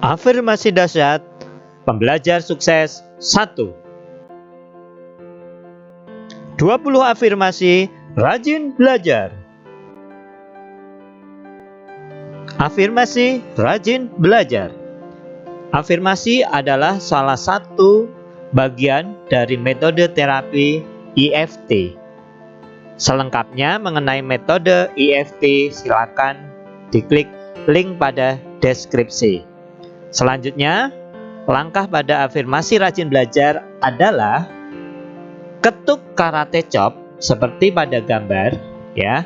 Afirmasi dahsyat pembelajar sukses 1. 20 afirmasi rajin belajar. Afirmasi rajin belajar. Afirmasi adalah salah satu bagian dari metode terapi EFT. Selengkapnya mengenai metode EFT silakan diklik link pada deskripsi. Selanjutnya, langkah pada afirmasi rajin belajar adalah ketuk karate chop seperti pada gambar ya.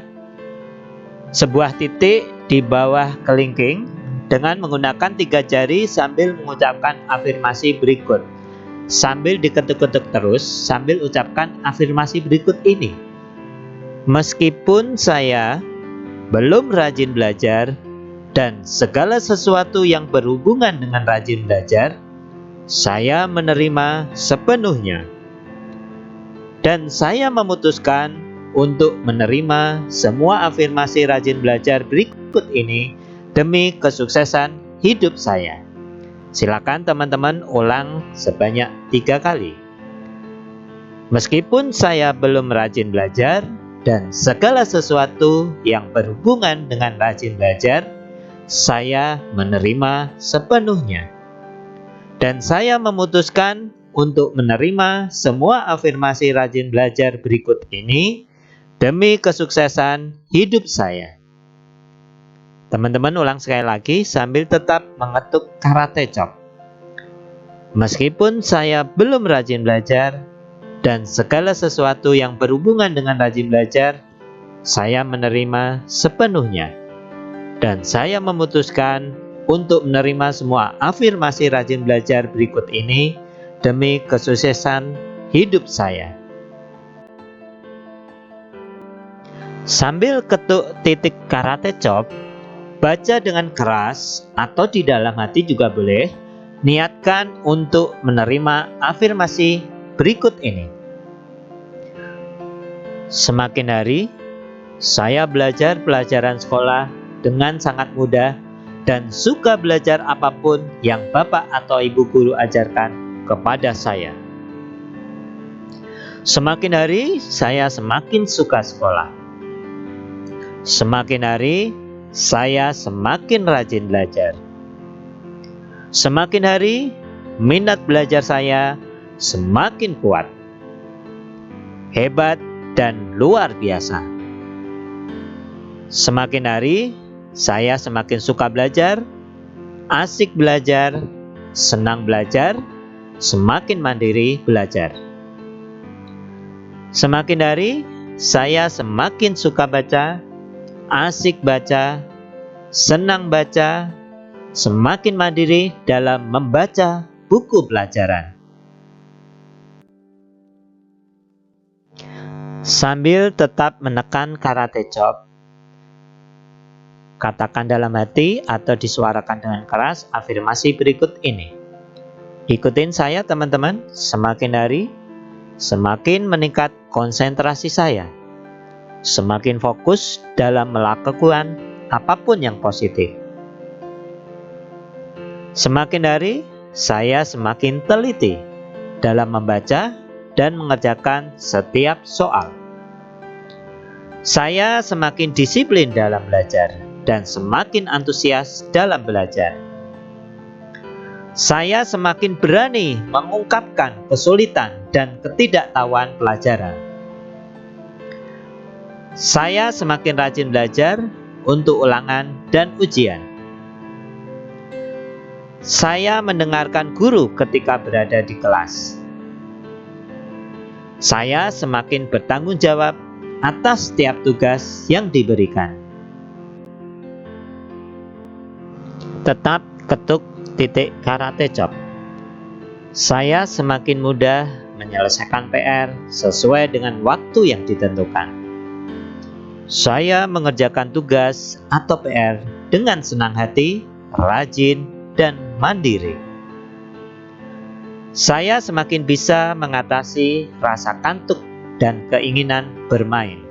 Sebuah titik di bawah kelingking dengan menggunakan 3 jari sambil mengucapkan afirmasi berikut. Sambil diketuk-ketuk terus sambil ucapkan afirmasi berikut ini. Meskipun saya belum rajin belajar dan segala sesuatu yang berhubungan dengan rajin belajar, saya menerima sepenuhnya. Dan saya memutuskan untuk menerima semua afirmasi rajin belajar berikut ini demi kesuksesan hidup saya. Silakan teman-teman ulang sebanyak 3 kali. Meskipun saya belum rajin belajar dan segala sesuatu yang berhubungan dengan rajin belajar, saya menerima sepenuhnya. Dan saya memutuskan untuk menerima semua afirmasi rajin belajar berikut ini demi kesuksesan hidup saya. Teman-teman ulang sekali lagi sambil tetap mengetuk karate chop. Meskipun saya belum rajin belajar dan segala sesuatu yang berhubungan dengan rajin belajar, saya menerima sepenuhnya. Dan saya memutuskan untuk menerima semua afirmasi rajin belajar berikut ini demi kesuksesan hidup saya. Sambil ketuk titik karate chop, baca dengan keras atau di dalam hati juga boleh. Niatkan untuk menerima afirmasi berikut ini. Semakin hari, saya belajar pelajaran sekolah dengan sangat mudah dan suka belajar apapun yang Bapak atau Ibu guru ajarkan kepada saya. Semakin hari, saya semakin suka sekolah. Semakin hari, saya semakin rajin belajar. Semakin hari, minat belajar saya semakin kuat, hebat, dan luar biasa. Semakin hari, saya semakin suka belajar, asik belajar, senang belajar, semakin mandiri belajar. Semakin hari, saya semakin suka baca, asik baca, senang baca, semakin mandiri dalam membaca buku pelajaran. Sambil tetap menekan karate chop, katakan dalam hati atau disuarakan dengan keras afirmasi berikut ini. Ikutin saya teman-teman, semakin hari, semakin meningkat konsentrasi saya. Semakin fokus dalam melakukan apapun yang positif. Semakin hari, saya semakin teliti dalam membaca dan mengerjakan setiap soal. Saya semakin disiplin dalam belajar dan semakin antusias dalam belajar. Saya semakin berani mengungkapkan kesulitan dan ketidaktahuan pelajaran. Saya semakin rajin belajar untuk ulangan dan ujian. Saya mendengarkan guru ketika berada di kelas. Saya semakin bertanggung jawab atas setiap tugas yang diberikan. Tetap ketuk titik karate chop. Saya semakin mudah menyelesaikan PR sesuai dengan waktu yang ditentukan. Saya mengerjakan tugas atau PR dengan senang hati, rajin, dan mandiri. Saya semakin bisa mengatasi rasa kantuk dan keinginan bermain.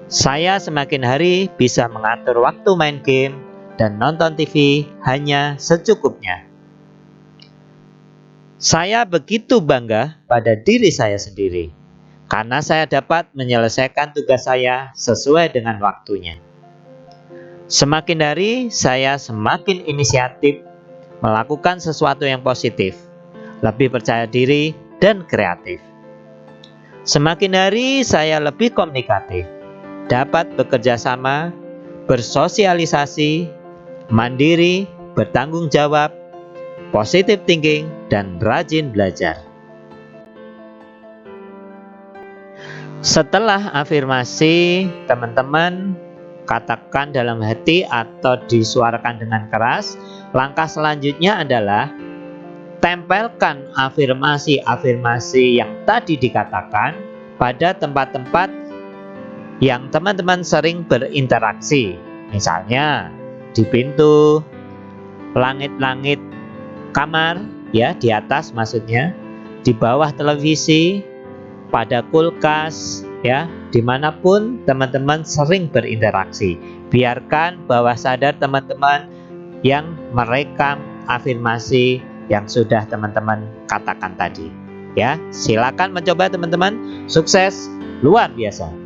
Saya semakin hari bisa mengatur waktu main game dan nonton TV hanya secukupnya. Saya begitu bangga pada diri saya sendiri karena saya dapat menyelesaikan tugas saya sesuai dengan waktunya. Semakin hari saya semakin inisiatif melakukan sesuatu yang positif, lebih percaya diri dan kreatif. Semakin hari saya lebih komunikatif, dapat bekerja sama, bersosialisasi, mandiri, bertanggung jawab, positive thinking, dan rajin belajar. Setelah afirmasi, teman-teman katakan dalam hati atau disuarakan dengan keras. Langkah selanjutnya adalah tempelkan afirmasi-afirmasi yang tadi dikatakan pada tempat-tempat yang teman-teman sering berinteraksi. Misalnya di pintu, langit-langit kamar, ya, di atas maksudnya, di bawah televisi, pada kulkas, ya, dimanapun teman-teman sering berinteraksi. Biarkan bawah sadar teman-teman yang merekam afirmasi yang sudah teman-teman katakan tadi. Ya, silakan mencoba teman-teman. Sukses luar biasa.